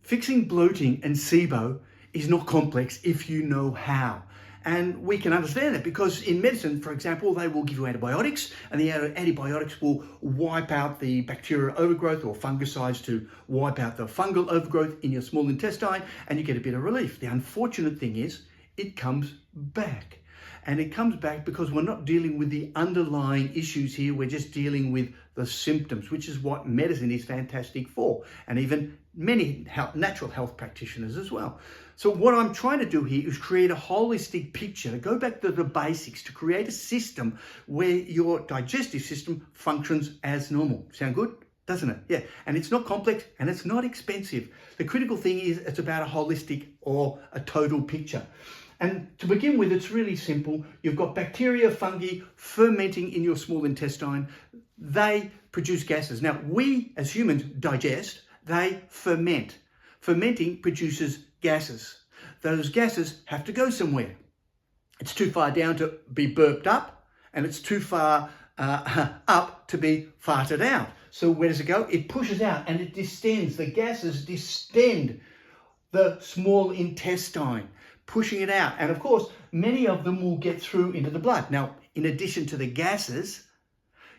Fixing bloating and SIBO is not complex if you know how. And we can understand that because in medicine, for example, they will give you antibiotics, and the antibiotics will wipe out the bacterial overgrowth, or fungicides to wipe out the fungal overgrowth in your small intestine, and you get a bit of relief. The unfortunate thing is it comes back. And it comes back because we're not dealing with the underlying issues here. We're just dealing with the symptoms, which is what medicine is fantastic for. And even many natural health practitioners as well. So what I'm trying to do here is create a holistic picture, to go back to the basics, to create a system where your digestive system functions as normal. Sound good? Doesn't it? Yeah. And it's not complex and it's not expensive. The critical thing is it's about a holistic or a total picture. And to begin with, it's really simple. You've got bacteria, fungi fermenting in your small intestine. They produce gases. Now, we as humans digest, they ferment. Fermenting produces gases. Those gases have to go somewhere. It's too far down to be burped up, and it's too far up to be farted out. So where does it go? It pushes out and it distends. The gases distend the small intestine, pushing it out. And of course, many of them will get through into the blood. Now, in addition to the gases,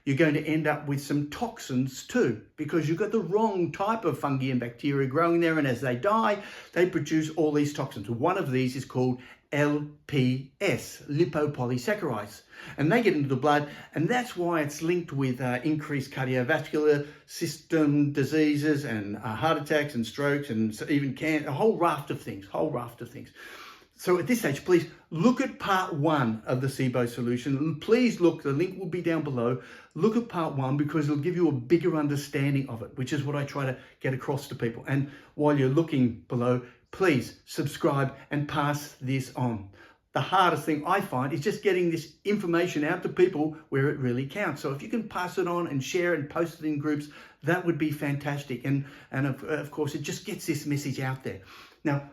you're going to end up with some toxins too, because you've got the wrong type of fungi and bacteria growing there. And as they die, they produce all these toxins. One of these is called LPS, lipopolysaccharides. And they get into the blood, and that's why it's linked with increased cardiovascular system diseases and heart attacks and strokes and even cancer, a whole raft of things. So at this stage, please look at part 1 of the SIBO solution. Please look, the link will be down below. Look at part 1 because it'll give you a bigger understanding of it, which is what I try to get across to people. And while you're looking below, please subscribe and pass this on. The hardest thing I find is just getting this information out to people where it really counts. So if you can pass it on and share it and post it in groups, that would be fantastic. And of course, it just gets this message out there. Now,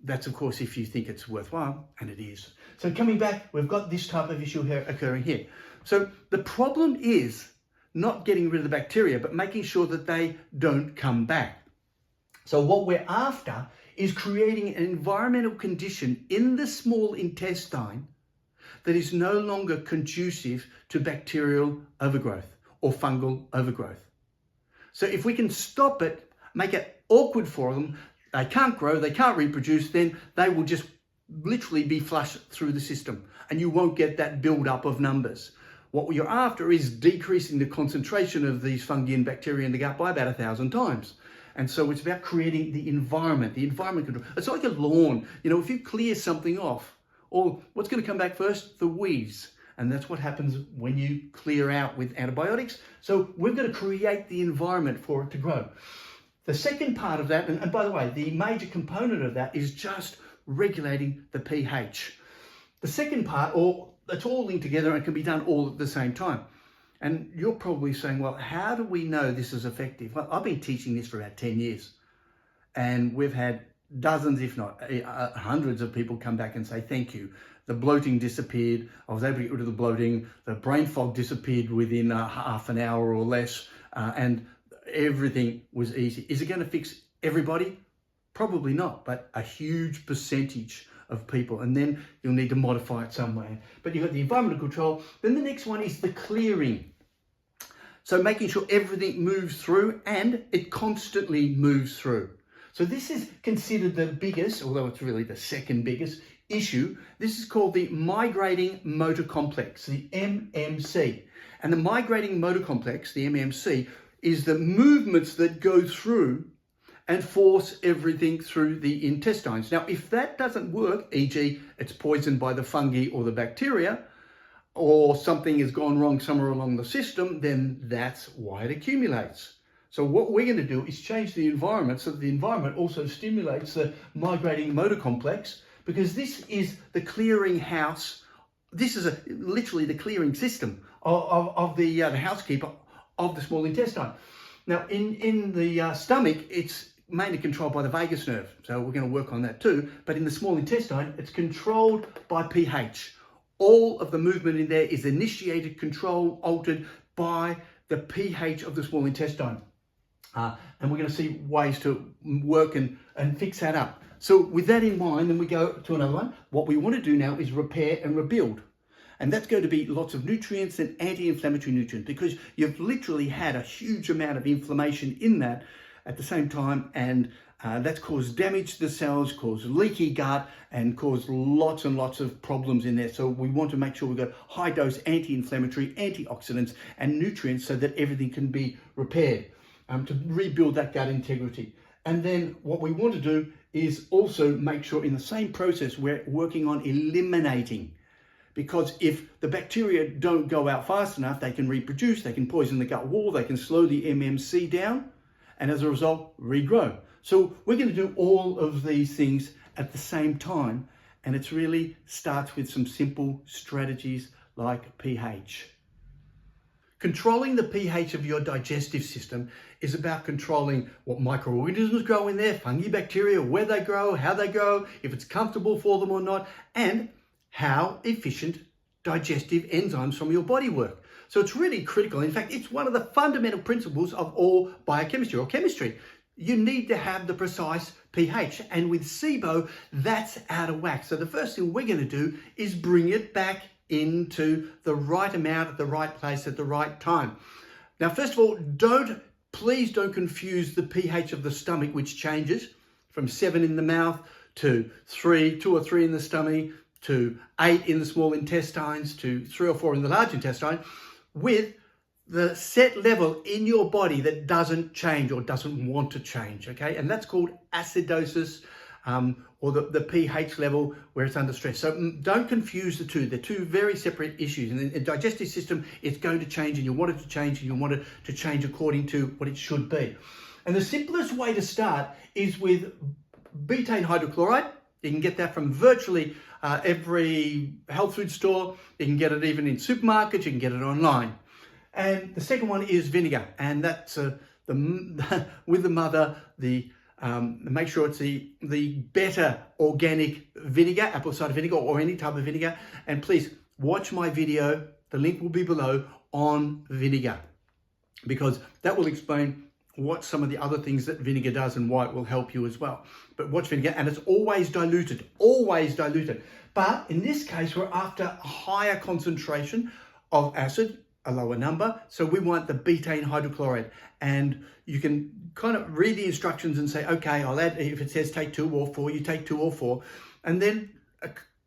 that's of course if you think it's worthwhile, and it is. So coming back, we've got this type of issue here occurring here. So the problem is not getting rid of the bacteria, but making sure that they don't come back. So what we're after is creating an environmental condition in the small intestine that is no longer conducive to bacterial overgrowth or fungal overgrowth. So if we can stop it, make it awkward for them, they can't grow, they can't reproduce, then they will just literally be flushed through the system and you won't get that build-up of numbers. What you're after is decreasing the concentration of these fungi and bacteria in the gut by about 1,000 times. And so it's about creating the environment control. It's like a lawn. You know, if you clear something off, or what's going to come back first? The weeds. And that's what happens when you clear out with antibiotics. So we're going to create the environment for it to grow. The second part of that, and by the way, the major component of that is just regulating the pH. The second part, or it's all linked together and can be done all at the same time. And you're probably saying, well, how do we know this is effective? Well, I've been teaching this for about 10 years. And we've had dozens, if not hundreds of people come back and say, thank you. The bloating disappeared. I was able to get rid of the bloating. The brain fog disappeared within half an hour or less. And everything was easy. Is it going to fix everybody? Probably not, but a huge percentage of people, and then you'll need to modify it somewhere. But you've got the environmental control. Then the next one is the clearing. So making sure everything moves through, and it constantly moves through. So this is considered the biggest, although it's really the second biggest issue. This is called the migrating motor complex, the MMC. And the migrating motor complex, the MMC, is the movements that go through and force everything through the intestines. Now, if that doesn't work, e.g. it's poisoned by the fungi or the bacteria, or something has gone wrong somewhere along the system, then that's why it accumulates. So what we're going to do is change the environment so that the environment also stimulates the migrating motor complex, because this is the clearing house. This is literally the clearing system of the housekeeper of the small intestine. Now, in the stomach, it's mainly controlled by the vagus nerve. So we're going to work on that too. But in the small intestine, it's controlled by pH. All of the movement in there is initiated, controlled, altered by the pH of the small intestine. And we're going to see ways to work and fix that up. So with that in mind, then we go to another one. What we want to do now is repair and rebuild. And that's going to be lots of nutrients and anti-inflammatory nutrients, because you've literally had a huge amount of inflammation in that at the same time, and that's caused damage to the cells, caused leaky gut, and caused lots and lots of problems in there. So we want to make sure we've got high dose anti-inflammatory, antioxidants and nutrients so that everything can be repaired, to rebuild that gut integrity. And then what we want to do is also make sure in the same process we're working on eliminating. Because if the bacteria don't go out fast enough, they can reproduce, they can poison the gut wall, they can slow the MMC down, and as a result, regrow. So we're going to do all of these things at the same time, and it really starts with some simple strategies like pH. Controlling the pH of your digestive system is about controlling what microorganisms grow in there, fungi, bacteria, where they grow, how they grow, if it's comfortable for them or not, and how efficient digestive enzymes from your body work. So it's really critical. In fact, it's one of the fundamental principles of all biochemistry or chemistry. You need to have the precise pH, and with SIBO, that's out of whack. So the first thing we're going to do is bring it back into the right amount at the right place at the right time. Now, first of all, please don't confuse the pH of the stomach, which changes from 7 in the mouth to 2 or 3 in the stomach, to 8 in the small intestines, to 3 or 4 in the large intestine, with the set level in your body that doesn't change or doesn't want to change, okay? And that's called acidosis, or the pH level where it's under stress. So don't confuse the two. They're two very separate issues. And in the digestive system, it's going to change, and you want it to change, and you want it to change according to what it should be. And the simplest way to start is with betaine hydrochloride. You can get that from virtually every health food store. You can get it even in supermarkets. You can get it online. And the second one is vinegar, and that's with the mother. Make sure it's the better organic vinegar, apple cider vinegar, or any type of vinegar. And please watch my video. The link will be below on vinegar, because that will explain what some of the other things that vinegar does and why it will help you as well. But watch vinegar, and it's always diluted, always diluted. But in this case, we're after a higher concentration of acid, a lower number. So we want the betaine hydrochloride, and you can kind of read the instructions and say, okay, I'll add, if it says take 2 or 4, you take 2 or 4, and then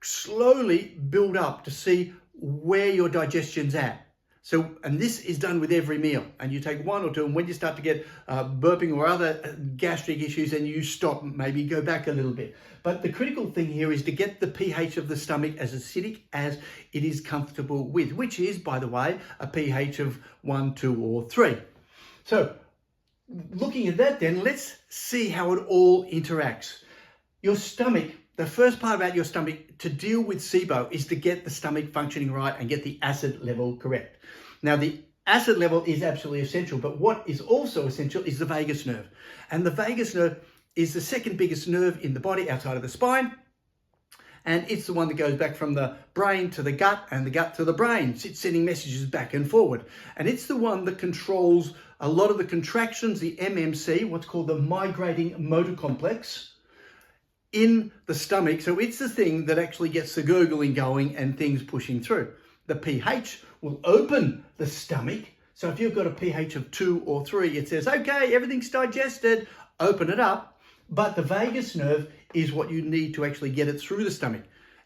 slowly build up to see where your digestion's at. So, and this is done with every meal, and you take 1 or 2, and when you start to get burping or other gastric issues, then you stop, maybe go back a little bit. But the critical thing here is to get the pH of the stomach as acidic as it is comfortable with, which is, by the way, a pH of 1, 2, or 3. So looking at that then, let's see how it all interacts. Your stomach, the first part about your stomach to deal with SIBO is to get the stomach functioning right and get the acid level correct. Now, the acid level is absolutely essential, but what is also essential is the vagus nerve. And the vagus nerve is the second biggest nerve in the body outside of the spine. And it's the one that goes back from the brain to the gut and the gut to the brain. It's sending messages back and forward. And it's the one that controls a lot of the contractions, the MMC, what's called the migrating motor complex, in the stomach. So it's the thing that actually gets the gurgling going and things pushing through. The pH will open the stomach. So if you've got a pH of 2 or 3, it says, okay, everything's digested, open it up. But the vagus nerve is what you need to actually get it through the stomach.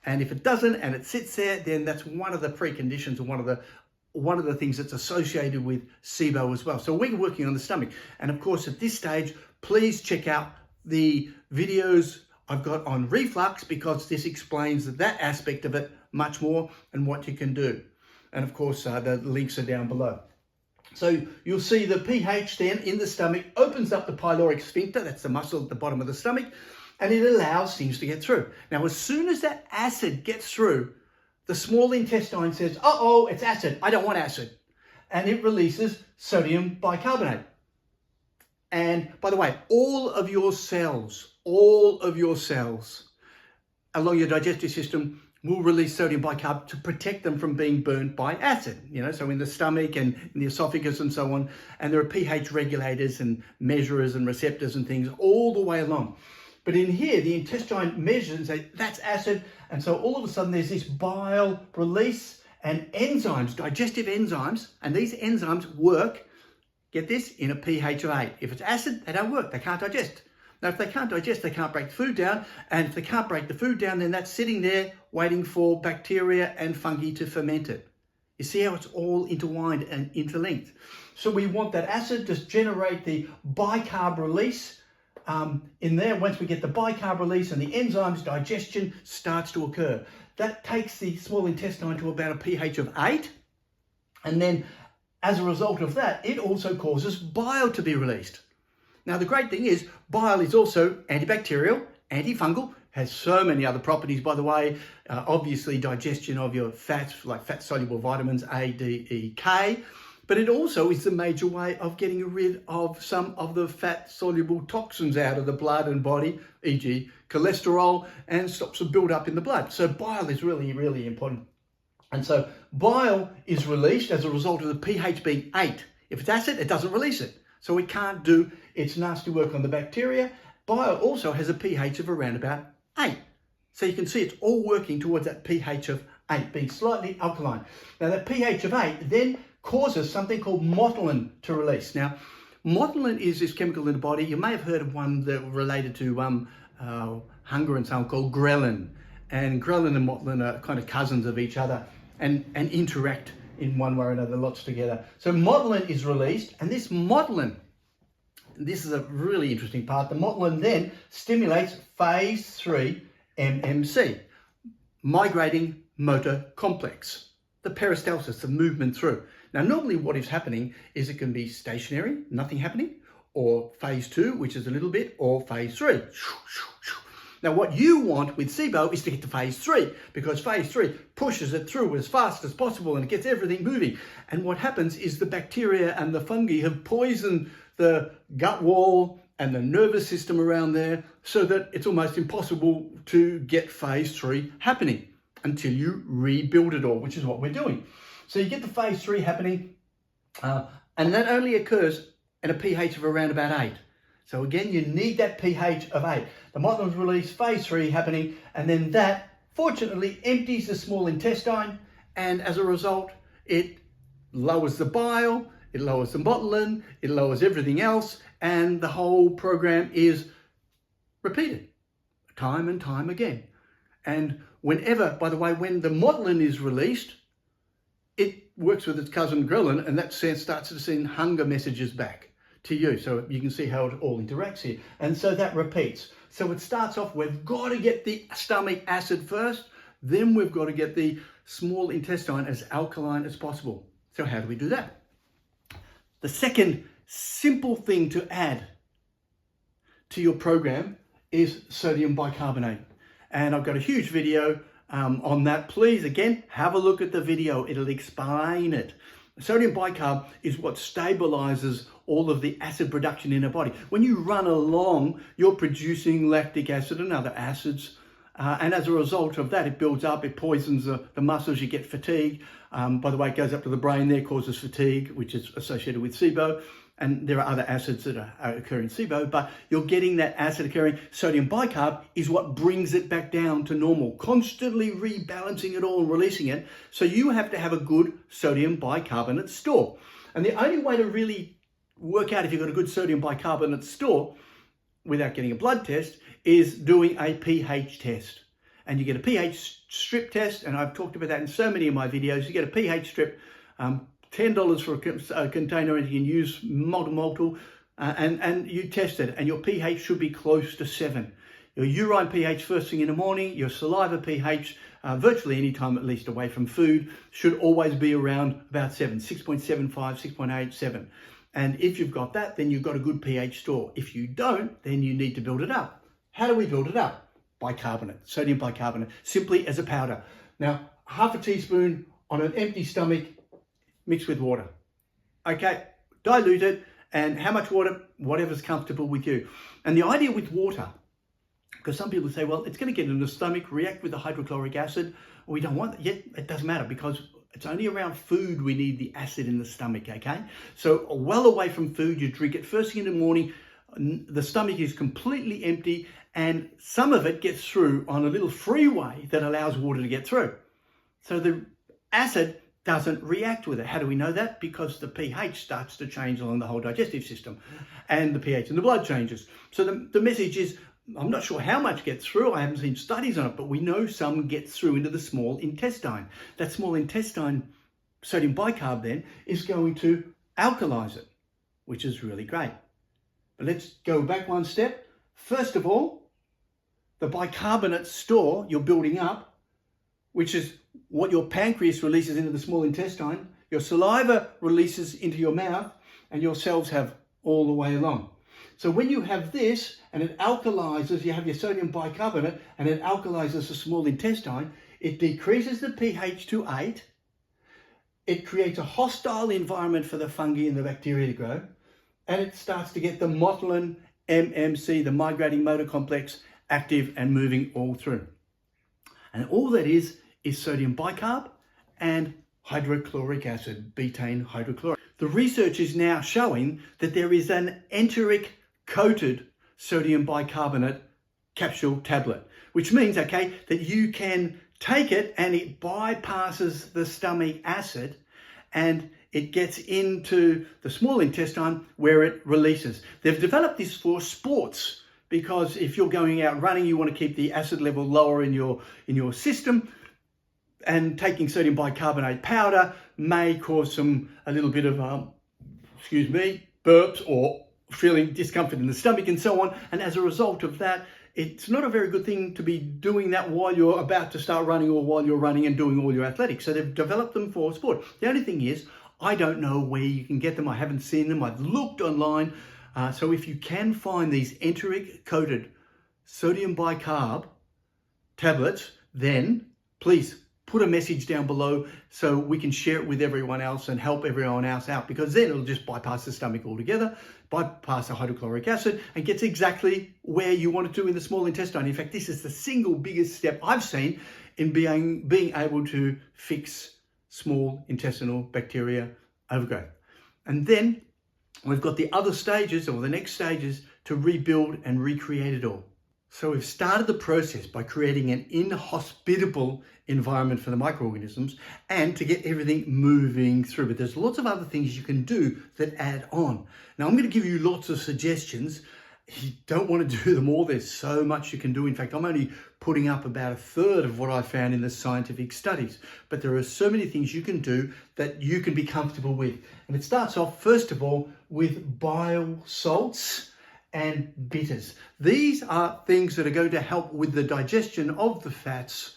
And if it doesn't and it sits there, then that's one of the preconditions, and one of the things that's associated with SIBO as well. So we're working on the stomach. And of course, at this stage, please check out the videos I've got on reflux, because this explains that aspect of it much more and what you can do. And of course, the links are down below. So you'll see the pH then in the stomach opens up the pyloric sphincter, that's the muscle at the bottom of the stomach, and it allows things to get through. Now, as soon as that acid gets through, the small intestine says, uh-oh, it's acid, I don't want acid. And it releases sodium bicarbonate. And by the way, all of your cells along your digestive system will release sodium bicarb to protect them from being burnt by acid, so in the stomach and in the esophagus and so on. And there are pH regulators and measurers and receptors and things all the way along. But in here, the intestine measures and say, that's acid. And so all of a sudden there's this bile release and enzymes, digestive enzymes. And these enzymes work, get this, in a pH of 8. If it's acid, they don't work. They can't digest. Now, if they can't digest, they can't break the food down. And if they can't break the food down, then that's sitting there waiting for bacteria and fungi to ferment it. You see how it's all intertwined and interlinked. So we want that acid to generate the bicarb release in there. Once we get the bicarb release and the enzymes, digestion starts to occur. That takes the small intestine to about a pH of 8. And then as a result of that, it also causes bile to be released. Now, the great thing is bile is also antibacterial, antifungal, has so many other properties, by the way. Obviously, digestion of your fats, like fat-soluble vitamins A, D, E, K. But it also is the major way of getting rid of some of the fat-soluble toxins out of the blood and body, e.g. cholesterol, and stops the build-up in the blood. So bile is really, really important. And so bile is released as a result of the pH being 8. If it's acid, it doesn't release it. So it can't do its nasty work on the bacteria. Bile also has a pH of around about 8. So you can see it's all working towards that pH of 8, being slightly alkaline. Now that pH of 8 then causes something called motilin to release. Now, motilin is this chemical in the body. You may have heard of one that related to hunger and so on, called ghrelin. And ghrelin and motilin are kind of cousins of each other and interact in one way or another, lots together. So motilin is released, and this motilin, this is a really interesting part, the motilin then stimulates phase 3 MMC, migrating motor complex, the peristalsis, the movement through. Now, normally what is happening is it can be stationary, nothing happening, or phase 2, which is a little bit, or phase 3. Now, what you want with SIBO is to get to phase 3, because phase 3 pushes it through as fast as possible and it gets everything moving. And what happens is the bacteria and the fungi have poisoned the gut wall and the nervous system around there so that it's almost impossible to get phase 3 happening until you rebuild it all, which is what we're doing. So you get the phase 3 happening, and that only occurs at a pH of around about 8. So again, you need that pH of 8. The motilin's released, phase 3 happening, and then that, fortunately, empties the small intestine, and as a result, it lowers the bile, it lowers the motilin, it lowers everything else, and the whole program is repeated time and time again. And whenever, by the way, when the motilin is released, it works with its cousin ghrelin, and that starts to send hunger messages back to you. So you can see how it all interacts here. And so that repeats. So it starts off, we've got to get the stomach acid first, then we've got to get the small intestine as alkaline as possible. So how do we do that? The second simple thing to add to your program is sodium bicarbonate. And I've got a huge video on that. Please, again, have a look at the video. It'll explain it. Sodium bicarb is what stabilizes all of the acid production in our body. When you run along, you're producing lactic acid and other acids. And as a result of that, it builds up, it poisons the muscles, you get fatigue. By the way, it goes up to the brain there, causes fatigue, which is associated with SIBO. And there are other acids that occur in SIBO, but you're getting that acid occurring. Sodium bicarb is what brings it back down to normal, constantly rebalancing it all and releasing it. So you have to have a good sodium bicarbonate store. And the only way to really work out if you've got a good sodium bicarbonate store without getting a blood test is doing a pH test. And you get a pH strip test, and I've talked about that in so many of my videos. You get a pH strip, $10 for a container, and you can use multi-multiple, and you test it, and your pH should be close to 7. Your urine pH first thing in the morning, your saliva pH, virtually any time at least away from food, should always be around about 7, 6.75, 6.8, 7. And if you've got that, then you've got a good pH store. If you don't, then you need to build it up. How do we build it up? Bicarbonate, sodium bicarbonate, simply as a powder. Now, half a teaspoon on an empty stomach, mixed with water. Okay, dilute it, and how much water? Whatever's comfortable with you. And the idea with water Because some people say, well, it's going to get in the stomach, react with the hydrochloric acid. We don't want that. Yet it doesn't matter because it's only around food we need the acid in the stomach, okay? So well away from food, you drink it first thing in the morning, the stomach is completely empty and some of it gets through on a little freeway that allows water to get through. So the acid doesn't react with it. How do we know that? Because the pH starts to change along the whole digestive system and the pH in the blood changes. So the message is, I'm not sure how much gets through. I haven't seen studies on it, but we know some gets through into the small intestine. That small intestine sodium bicarb then is going to alkalize it, which is really great. But let's go back one step. First of all, the bicarbonate store you're building up, which is what your pancreas releases into the small intestine, your saliva releases into your mouth, and your cells have all the way along. So when you have this and it alkalizes, you have your sodium bicarbonate and it alkalizes the small intestine, it decreases the pH to 8. It creates a hostile environment for the fungi and the bacteria to grow. And it starts to get the motilin MMC, the migrating motor complex, active and moving all through. And all that is sodium bicarb and hydrochloric acid, betaine hydrochloride. The research is now showing that there is an enteric coated sodium bicarbonate capsule tablet, which means, okay, that you can take it and it bypasses the stomach acid and it gets into the small intestine where it releases. They've developed this for sports because if you're going out running, you want to keep the acid level lower in your system, and taking sodium bicarbonate powder may cause a little bit of, burps or feeling discomfort in the stomach and so on. And as a result of that, it's not a very good thing to be doing that while you're about to start running or while you're running and doing all your athletics. So they've developed them for sport. The only thing is, I don't know where you can get them. I haven't seen them. I've looked online. So if you can find these enteric coated sodium bicarb tablets, then please put a message down below so we can share it with everyone else and help everyone else out, because then it'll just bypass the stomach altogether, bypass the hydrochloric acid, and gets exactly where you want it to in the small intestine. In fact, this is the single biggest step I've seen in being able to fix small intestinal bacteria overgrowth. And then we've got the other stages, or the next stages, to rebuild and recreate it all. So we've started the process by creating an inhospitable environment for the microorganisms and to get everything moving through. But there's lots of other things you can do that add on. Now, I'm going to give you lots of suggestions. You don't want to do them all. There's so much you can do. In fact, I'm only putting up about a third of what I found in the scientific studies. But there are so many things you can do that you can be comfortable with. And it starts off, first of all, with bile salts and bitters. These are things that are going to help with the digestion of the fats.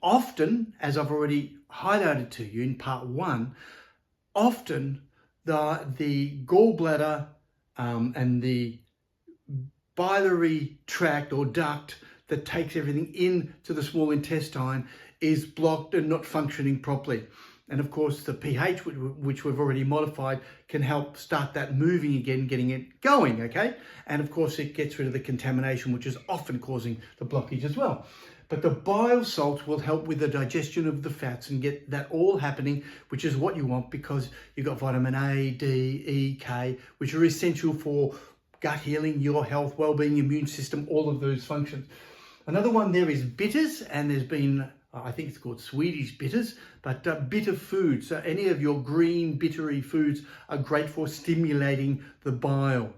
Often, as I've already highlighted to you in part 1, often the gallbladder and the biliary tract or duct that takes everything into the small intestine is blocked and not functioning properly. And of course, the pH, which we've already modified, can help start that moving again, getting it going, okay? And of course, it gets rid of the contamination, which is often causing the blockage as well. But the bile salts will help with the digestion of the fats and get that all happening, which is what you want, because you've got vitamin A, D, E, K, which are essential for gut healing, your health, well-being, immune system, all of those functions. Another one there is bitters, and there's been, I think it's called Swedish bitters, but bitter foods. So any of your green bittery foods are great for stimulating the bile.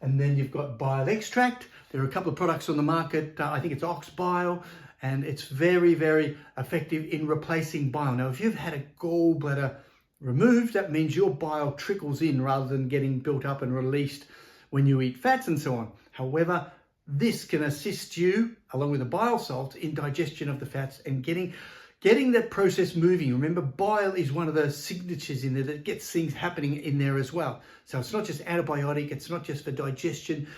And then you've got bile extract. There are a couple of products on the market. I think it's ox bile, and it's very, very effective in replacing bile. Now, if you've had a gallbladder removed, that means your bile trickles in rather than getting built up and released when you eat fats and so on. However, this can assist you, along with the bile salts, in digestion of the fats and getting that process moving. Remember, bile is one of the signatures in there that gets things happening in there as well. So it's not just antibiotic, it's not just for digestion.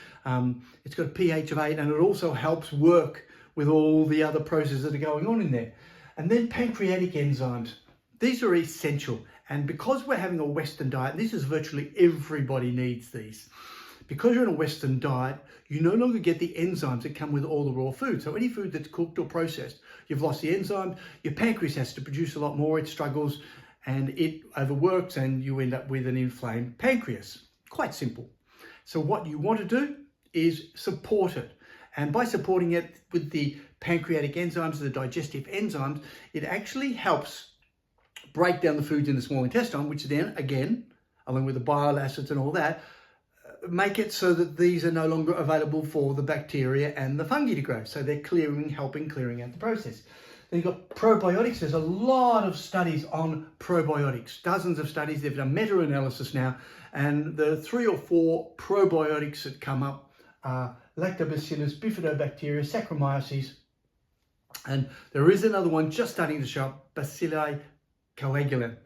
It's got a pH of 8, and it also helps work with all the other processes that are going on in there. And then pancreatic enzymes. These are essential. And because we're having a Western diet, this is virtually everybody needs these. because you're in a Western diet, you no longer get the enzymes that come with all the raw food. So any food that's cooked or processed, you've lost the enzymes, your pancreas has to produce a lot more, it struggles and it overworks and you end up with an inflamed pancreas. Quite simple. So what you want to do is support it. And by supporting it with the pancreatic enzymes, the digestive enzymes, it actually helps break down the foods in the small intestine, which then, again, along with the bile acids and all that, make it so that these are no longer available for the bacteria and the fungi to grow. So they're helping clearing out the process. Then you've got probiotics. There's a lot of studies on probiotics, dozens of studies. They've done meta-analysis now, and the 3 or 4 probiotics that come up are Lactobacillus, Bifidobacteria, Saccharomyces, and there is another one just starting to show up, Bacilli coagulant.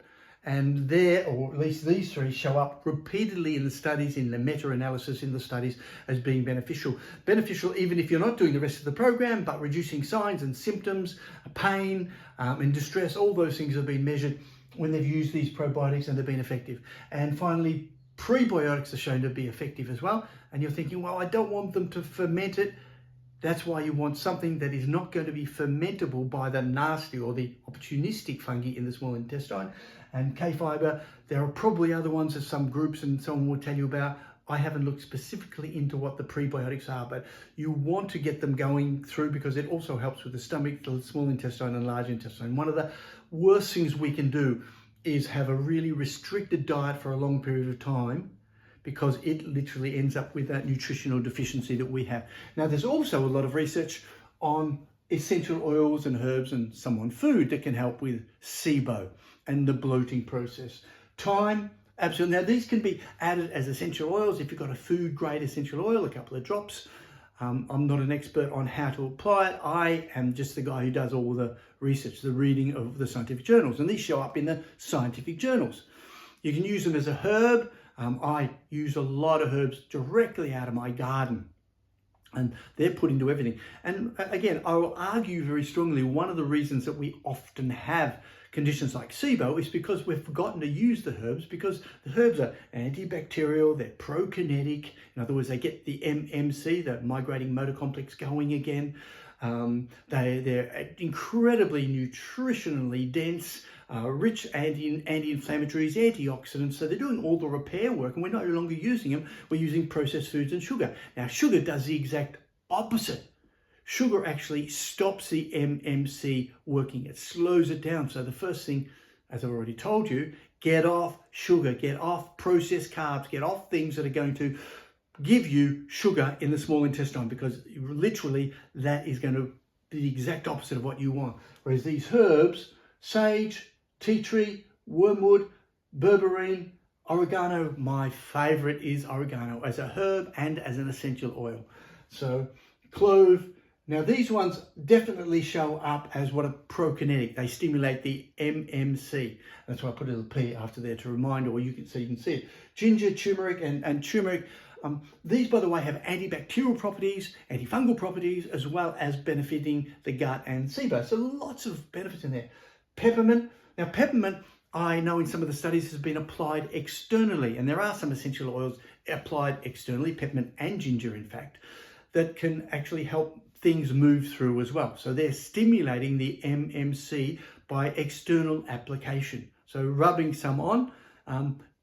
And there, or at least these 3, show up repeatedly in the studies, in the meta-analysis in the studies, as being beneficial. Beneficial even if you're not doing the rest of the program, but reducing signs and symptoms, pain and distress, all those things have been measured when they've used these probiotics and they've been effective. And finally, prebiotics are shown to be effective as well. And you're thinking, well, I don't want them to ferment it. That's why you want something that is not going to be fermentable by the nasty or the opportunistic fungi in the small intestine. And K-fiber, there are probably other ones that some groups and someone will tell you about. I haven't looked specifically into what the prebiotics are, but you want to get them going through because it also helps with the stomach, the small intestine and large intestine. One of the worst things we can do is have a really restricted diet for a long period of time, because it literally ends up with that nutritional deficiency that we have. Now, there's also a lot of research on essential oils and herbs and some on food that can help with SIBO and the bloating process. Thyme, absolutely. Now, these can be added as essential oils. If you've got a food-grade essential oil, a couple of drops. I'm not an expert on how to apply it. I am just the guy who does all the research, the reading of the scientific journals, and these show up in the scientific journals. You can use them as a herb. I use a lot of herbs directly out of my garden, and they're put into everything. And again, I will argue very strongly one of the reasons that we often have conditions like SIBO is because we've forgotten to use the herbs, because the herbs are antibacterial, they're prokinetic. In other words, they get the MMC, the migrating motor complex, going again. They're incredibly nutritionally dense, rich anti-inflammatories, antioxidants. So they're doing all the repair work, and we're no longer using them. We're using processed foods and sugar. Now, sugar does the exact opposite. Sugar actually stops the MMC working. It slows it down. So the first thing, as I've already told you, get off sugar, get off processed carbs, get off things that are going to give you sugar in the small intestine, because literally that is going to be the exact opposite of what you want. Whereas these herbs, sage, tea tree, wormwood, berberine, oregano, my favorite is oregano as a herb and as an essential oil. So clove. Now, these ones definitely show up as what a prokinetic. They stimulate the MMC. That's why I put a little P after there to remind, or you can see it. Ginger, turmeric, and turmeric. These, by the way, have antibacterial properties, antifungal properties, as well as benefiting the gut and SIBO. So lots of benefits in there. Peppermint. Now, peppermint, I know in some of the studies has been applied externally, and there are some essential oils applied externally, peppermint and ginger, in fact, that can actually help things move through as well. So they're stimulating the MMC by external application. So rubbing some on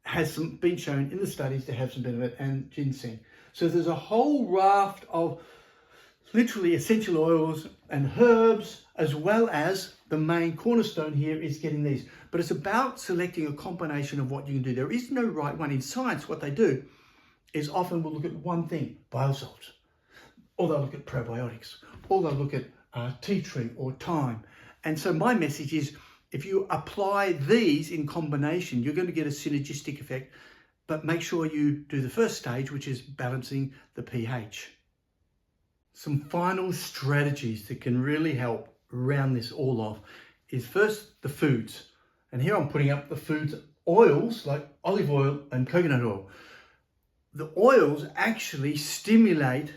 has been shown in the studies to have some benefit, and ginseng. So there's a whole raft of literally essential oils and herbs, as well as the main cornerstone here is getting these. But it's about selecting a combination of what you can do. There is no right one. In science, what they do is often we'll look at one thing, bile salts, or they'll look at probiotics, or they'll look at tea tree or thyme. And so my message is, if you apply these in combination, you're going to get a synergistic effect, but make sure you do the first stage, which is balancing the pH. Some final strategies that can really help round this all off is first the foods. And here I'm putting up the foods, oils like olive oil and coconut oil. The oils actually stimulate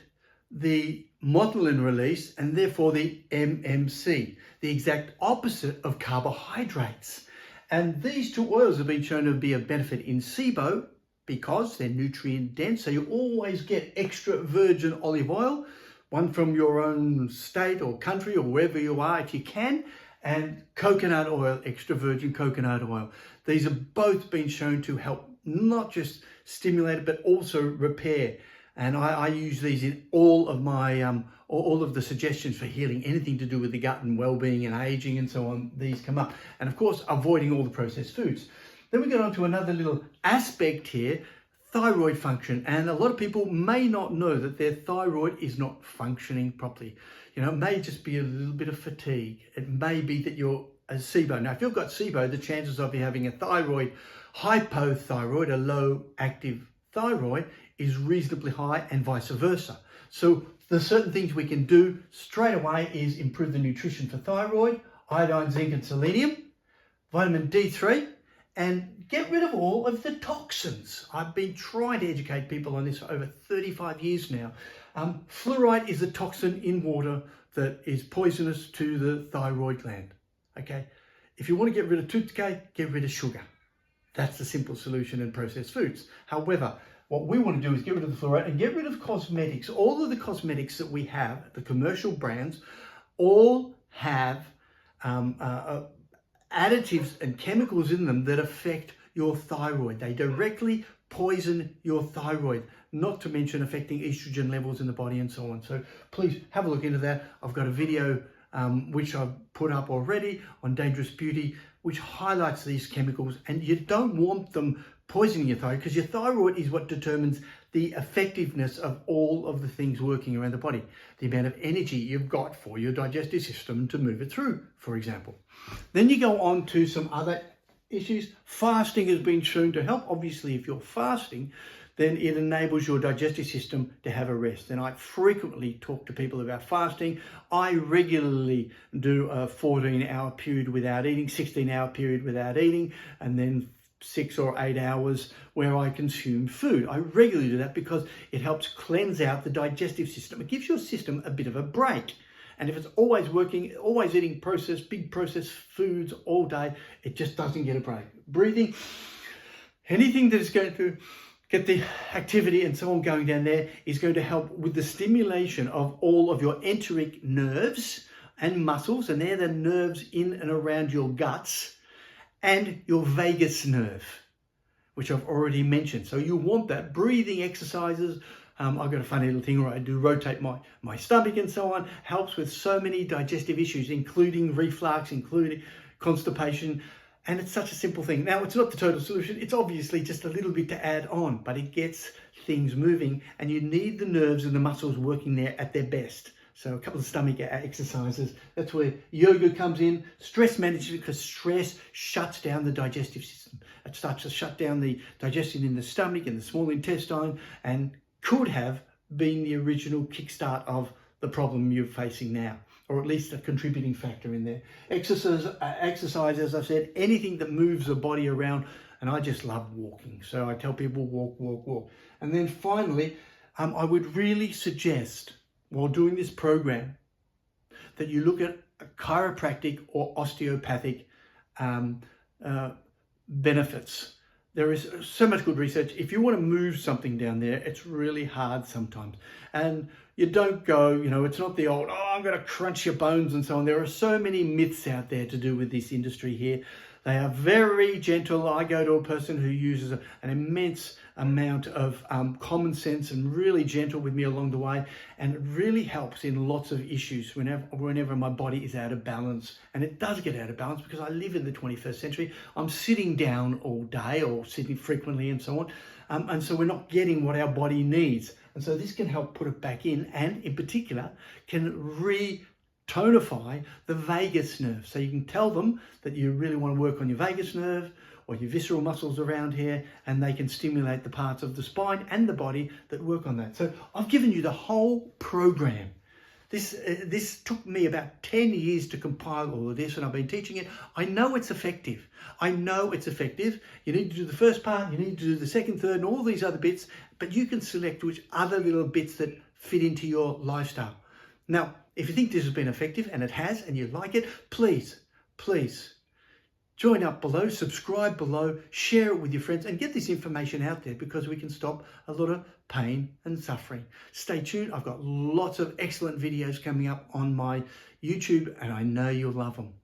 the motilin release and therefore the MMC, the exact opposite of carbohydrates. And these two oils have been shown to be of benefit in SIBO because they're nutrient dense. So you always get extra virgin olive oil, one from your own state or country or wherever you are if you can, and coconut oil, extra virgin coconut oil. These have both been shown to help not just stimulate it, but also repair. And I use these in all of my, all of the suggestions for healing, anything to do with the gut and well-being and aging and so on, these come up. And of course, avoiding all the processed foods. Then we get on to another little aspect here, thyroid function. And a lot of people may not know that their thyroid is not functioning properly. You know, it may just be a little bit of fatigue. It may be that you're a SIBO. Now, if you've got SIBO, the chances of you having a thyroid hypothyroid, a low active thyroid, is reasonably high, and vice versa. So there's certain things we can do straight away is improve the nutrition for thyroid, iodine, zinc and selenium, vitamin D3, and get rid of all of the toxins. I've been trying to educate people on this for over 35 years now. Fluoride is a toxin in water that is poisonous to the thyroid gland. Okay, if you want to get rid of tooth decay, get rid of sugar. That's the simple solution in processed foods. However, what we want to do is get rid of the fluoride and get rid of cosmetics. All of the cosmetics that we have, the commercial brands, all have additives and chemicals in them that affect your thyroid. They directly poison your thyroid, not to mention affecting estrogen levels in the body and so on. So please have a look into that. I've got a video which I've put up already on Dangerous Beauty, which highlights these chemicals, and you don't want them poisoning your thyroid, because your thyroid is what determines the effectiveness of all of the things working around the body, the amount of energy you've got for your digestive system to move it through, for example. Then you go on to some other issues. Fasting has been shown to help. Obviously, if you're fasting, then it enables your digestive system to have a rest. And I frequently talk to people about fasting. I regularly do a 14-hour period without eating, 16-hour period without eating, and then 6 or 8 hours where I consume food. I regularly do that because it helps cleanse out the digestive system. It gives your system a bit of a break. And if it's always working, always eating big processed foods all day, it just doesn't get a break. Breathing, anything that is going to get the activity and so on going down there is going to help with the stimulation of all of your enteric nerves and muscles. And they're the nerves in and around your guts, and your vagus nerve, which I've already mentioned. So you want that. Breathing exercises. I've got a funny little thing where I do rotate my stomach and so on. Helps with so many digestive issues, including reflux, including constipation. And it's such a simple thing. Now, it's not the total solution. It's obviously just a little bit to add on, but it gets things moving, and you need the nerves and the muscles working there at their best. So a couple of stomach exercises. That's where yoga comes in. Stress management, because stress shuts down the digestive system. It starts to shut down the digestion in the stomach and the small intestine, and could have been the original kickstart of the problem you're facing now, or at least a contributing factor in there. Exercise, as I've said, anything that moves the body around, and I just love walking. So I tell people walk, walk, walk. And then finally, I would really suggest, while doing this program, that you look at chiropractic or osteopathic benefits. There is so much good research. If you want to move something down there, it's really hard sometimes. And you don't go, you know, it's not the old, oh, I'm going to crunch your bones and so on. There are so many myths out there to do with this industry here. They are very gentle. I go to a person who uses an immense amount of common sense and really gentle with me along the way, and it really helps in lots of issues whenever my body is out of balance. And it does get out of balance because I live in the 21st century. I'm sitting down all day, or sitting frequently and so on, and so we're not getting what our body needs. And so this can help put it back in, and in particular can tonify the vagus nerve. So you can tell them that you really want to work on your vagus nerve or your visceral muscles around here, and they can stimulate the parts of the spine and the body that work on that. So I've given you the whole program. This took me about 10 years to compile all of this, and I've been teaching it. I know it's effective. I know it's effective. You need to do the first part, you need to do the second, third, and all these other bits, but you can select which other little bits that fit into your lifestyle. Now, if you think this has been effective, and it has, and you like it, please Join up below, subscribe below, share it with your friends and get this information out there because we can stop a lot of pain and suffering. Stay tuned. I've got lots of excellent videos coming up on my YouTube and I know you'll love them.